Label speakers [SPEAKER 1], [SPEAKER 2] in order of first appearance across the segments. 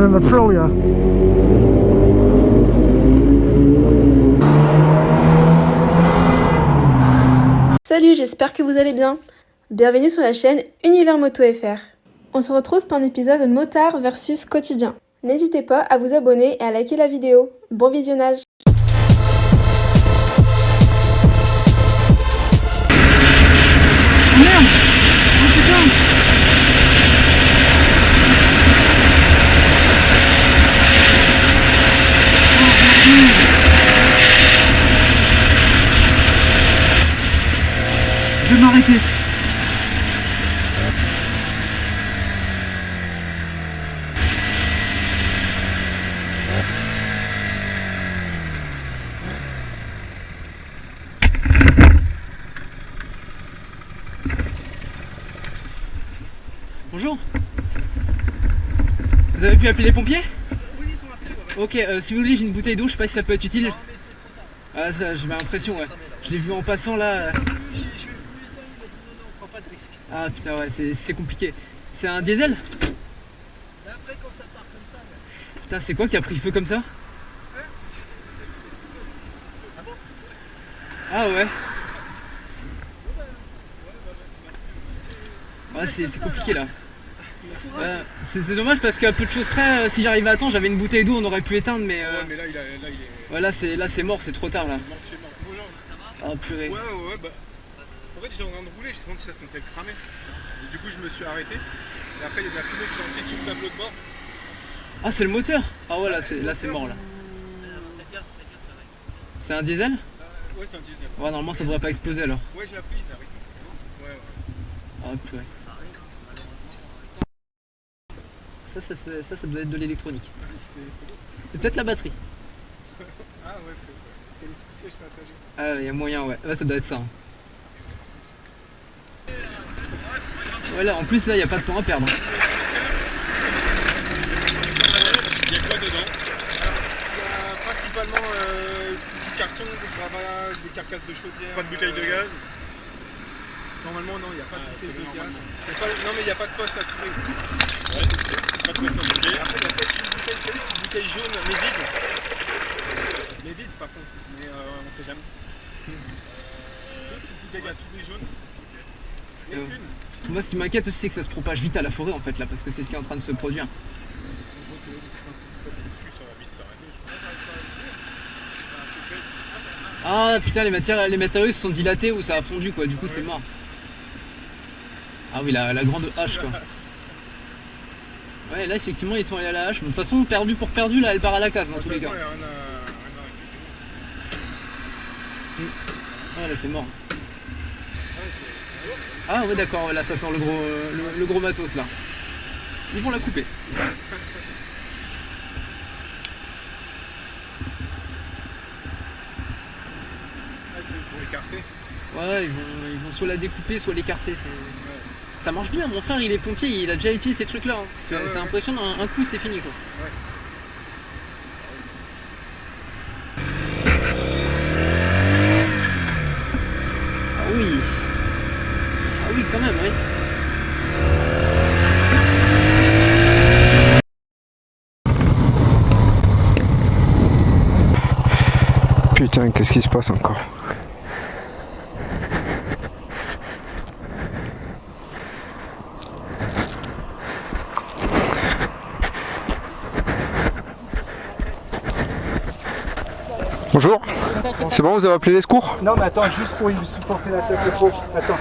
[SPEAKER 1] in Aprilia.
[SPEAKER 2] Salut, j'espère que vous allez bien. Bienvenue sur la chaîne Univers Moto FR. On se retrouve pour un épisode motard versus quotidien. N'hésitez pas à vous abonner et à liker la vidéo. Bon visionnage.
[SPEAKER 1] Merde! Oh putain! Je vais m'arrêter. Bonjour. Vous avez pu appeler les pompiers?
[SPEAKER 3] Oui, ils sont appelés.
[SPEAKER 1] Ok, si vous voulez, j'ai une bouteille d'eau, je sais pas si ça peut être utile. Ah, ça, j'ai l'impression, ouais. Je l'ai vu en passant là.
[SPEAKER 3] Je suis plus on prend pas de risque.
[SPEAKER 1] Ah putain, ouais, c'est compliqué. C'est un diesel?
[SPEAKER 3] Mais après, quand ça part comme ça. Mais...
[SPEAKER 1] Putain, c'est quoi qui a pris feu comme ça?
[SPEAKER 3] Ah bon?
[SPEAKER 1] Ah ouais. Ouais, c'est compliqué là. C'est dommage parce qu'à peu de choses près, si j'arrivais à temps, j'avais une bouteille d'eau, on aurait pu éteindre, mais.
[SPEAKER 3] Ouais, mais là, il est.
[SPEAKER 1] Ouais, là c'est mort, c'est trop tard là. Ah purée.
[SPEAKER 3] Ouais, bah. En fait, j'étais en train de rouler, j'ai senti ça sentait le cramer. Et du coup, je me suis arrêté. Et après, il y a de la fumée qui est sortie tout le tableau de bord.
[SPEAKER 1] Ah, c'est le moteur? Ah ouais, là c'est mort là. C'est un diesel?
[SPEAKER 3] Ouais, c'est un diesel.
[SPEAKER 1] Ouais, normalement ça devrait pas exploser alors.
[SPEAKER 3] Ouais, je l'ai pris, ça arrive. Ouais.
[SPEAKER 1] Ah purée. Ça doit être de l'électronique. C'est peut-être la batterie.
[SPEAKER 3] Ah ouais, parce qu'elle est sous siège passager.
[SPEAKER 1] Ah, il y a moyen, ouais. Ouais, ça doit être ça. Hein. Ouais, là, en plus, là, il n'y a pas de temps à perdre.
[SPEAKER 3] Il y a quoi dedans? Il y a principalement du carton, des gravats, des carcasses de chaudière. Pas de bouteille de gaz? Normalement, non, il n'y a pas de bouteille de gaz. Non, mais il n'y a pas de poste à soulever. Ouais, pas de poste à soulever. Après, il y a peut-être une bouteille jaune, mais vide. Mais vide, par contre, mais on sait jamais. Une bouteille à soulever jaune.
[SPEAKER 1] Moi, ce qui m'inquiète aussi, c'est que ça se propage vite à la forêt, en fait, là, parce que c'est ce qui est en train de se produire. Ah putain, les matériaux se sont dilatés ou ça a fondu, quoi, du coup, c'est mort. Ah oui, la grande hache, quoi. Ouais, là, effectivement, ils sont allés à la hache. Mais de toute façon, perdu pour perdu, là, elle part à la case, dans tous les cas. Ah, là, c'est mort. Ah ouais, d'accord, là, ça sent le gros matos, là. Ils vont la couper. Ouais, ils vont soit la découper, soit l'écarter. Ça marche bien, mon frère il est pompier, il a déjà utilisé ces trucs là. Hein. C'est impressionnant, un coup c'est fini quoi. Ouais. Ah oui. Ah oui quand même, oui.
[SPEAKER 4] Putain, qu'est-ce qui se passe encore? Bonjour, c'est bon, vous avez appelé les secours?
[SPEAKER 5] Non mais attends, juste pour lui supporter la tête de pauvre. Attends.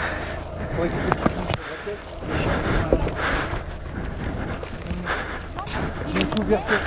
[SPEAKER 5] J'ai une couverture.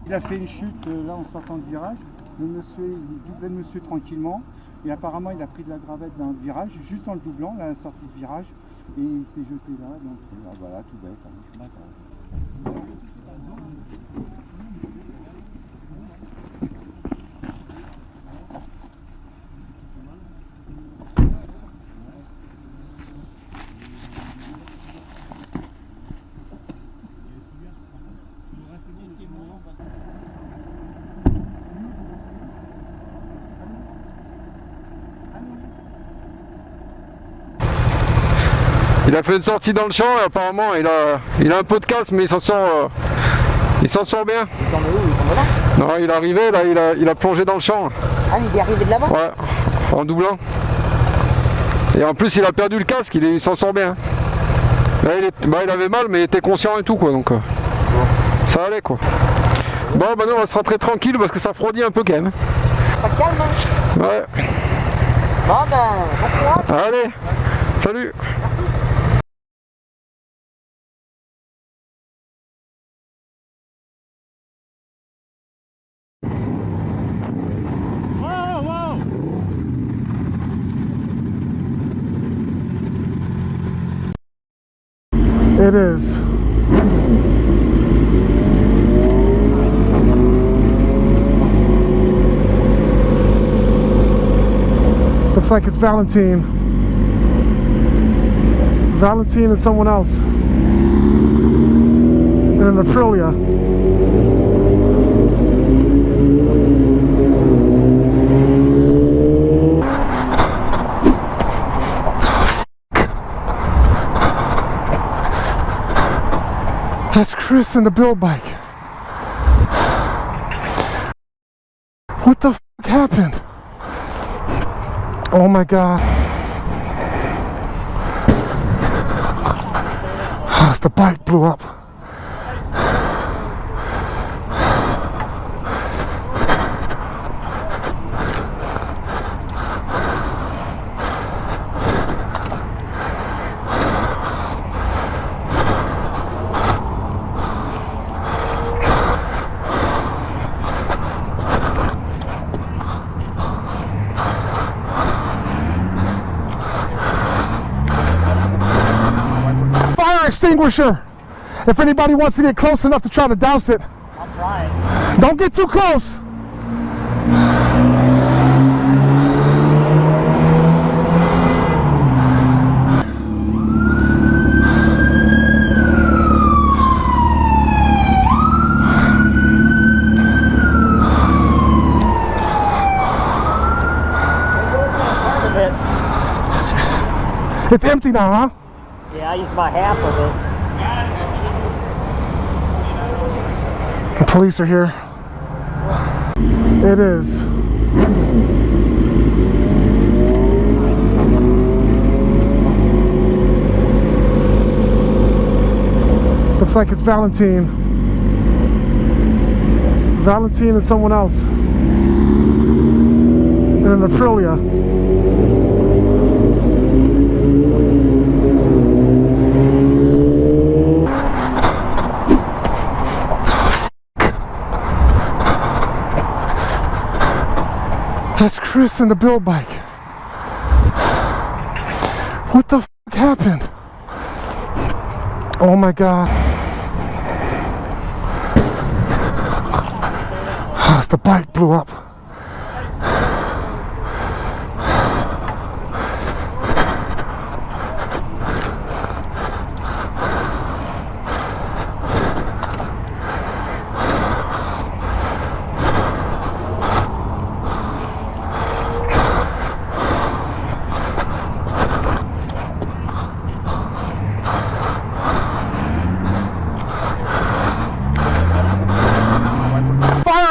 [SPEAKER 5] Il a fait une chute là en sortant de virage. Le monsieur, il doublait le monsieur tranquillement. Et apparemment, il a pris de la gravette dans le virage, juste en le doublant, là, à la sortie de virage. Et il s'est jeté là, donc voilà, tout bête. Hein. D'accord.
[SPEAKER 4] Il a fait une sortie dans le champ et apparemment il a un peu de casse mais il s'en sort bien.
[SPEAKER 6] Il tombe où? Il tombe là?
[SPEAKER 4] Non, il est arrivé là, il a plongé dans le champ.
[SPEAKER 6] Ah, il est arrivé de là-bas?
[SPEAKER 4] Ouais, en doublant. Et en plus il a perdu le casque, il s'en sort bien. Là, il avait mal mais il était conscient et tout quoi, donc ça allait quoi. Bon bah nous on va se rentrer tranquille parce que ça refroidit un peu quand même.
[SPEAKER 6] Ça calme hein?
[SPEAKER 4] Ouais.
[SPEAKER 6] Bon ben, bon courage.
[SPEAKER 4] Allez, salut.
[SPEAKER 6] Merci.
[SPEAKER 3] It is. Looks like it's Valentine. Valentine and someone else. And an Aprilia. That's Chris and the Bill bike. What the fuck happened? Oh my god. The bike blew up. Extinguisher if anybody wants to get close enough to try to douse it.
[SPEAKER 6] I'll try.
[SPEAKER 3] Don't get too close. It's empty now, huh?
[SPEAKER 6] Yeah, I used about half of it.
[SPEAKER 3] The police are here. It is. Looks like it's Valentine. Valentine and someone else. And an Aprilia. That's Chris and the Bill bike. What the fuck happened? Oh my god. The bike blew up.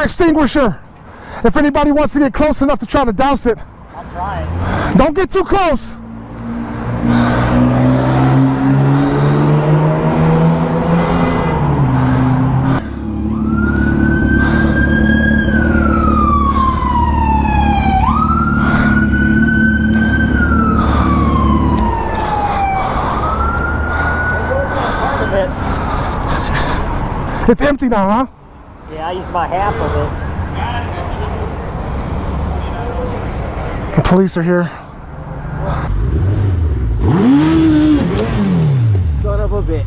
[SPEAKER 3] Extinguisher if anybody wants to get close enough to try to douse it.
[SPEAKER 6] I'll try.
[SPEAKER 3] Don't get too close. It's empty now, huh?
[SPEAKER 6] Yeah, I used about half of it.
[SPEAKER 3] The police are here.
[SPEAKER 6] of a bitch.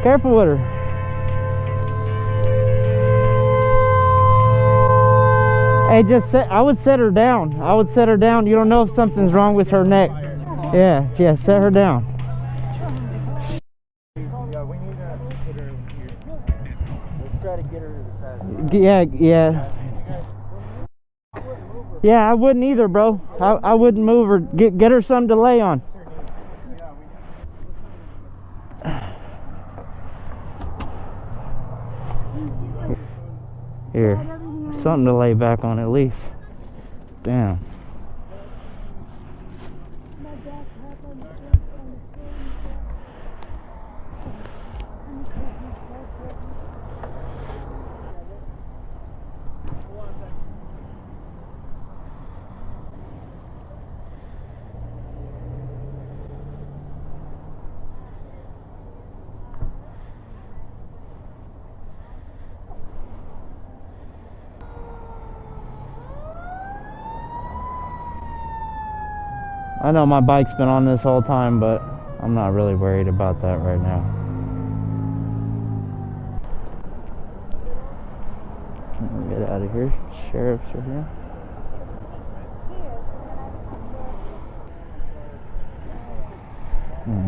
[SPEAKER 6] Careful with her. Hey, I would set her down. I would set her down. You don't know if something's wrong with her neck. Yeah, set her down.
[SPEAKER 3] Yeah, we need to put her here. Let's try to get her to the side.
[SPEAKER 6] Yeah. Yeah, I wouldn't either, bro. I wouldn't move her. Get her something to lay on. Here, something to lay back on at least. Damn. I know my bike's been on this whole time, but I'm not really worried about that right now. Get out of here. Sheriffs are here.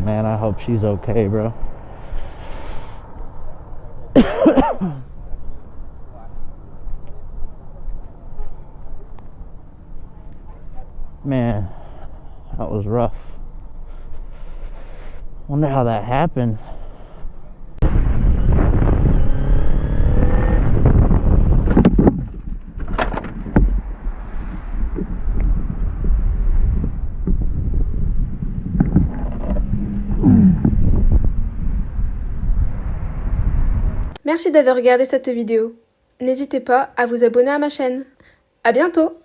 [SPEAKER 6] Man, I hope she's okay, bro. Man, that was rough. Wonder how that happened.
[SPEAKER 2] Merci d'avoir regardé cette vidéo. N'hésitez pas à vous abonner à ma chaîne. À bientôt!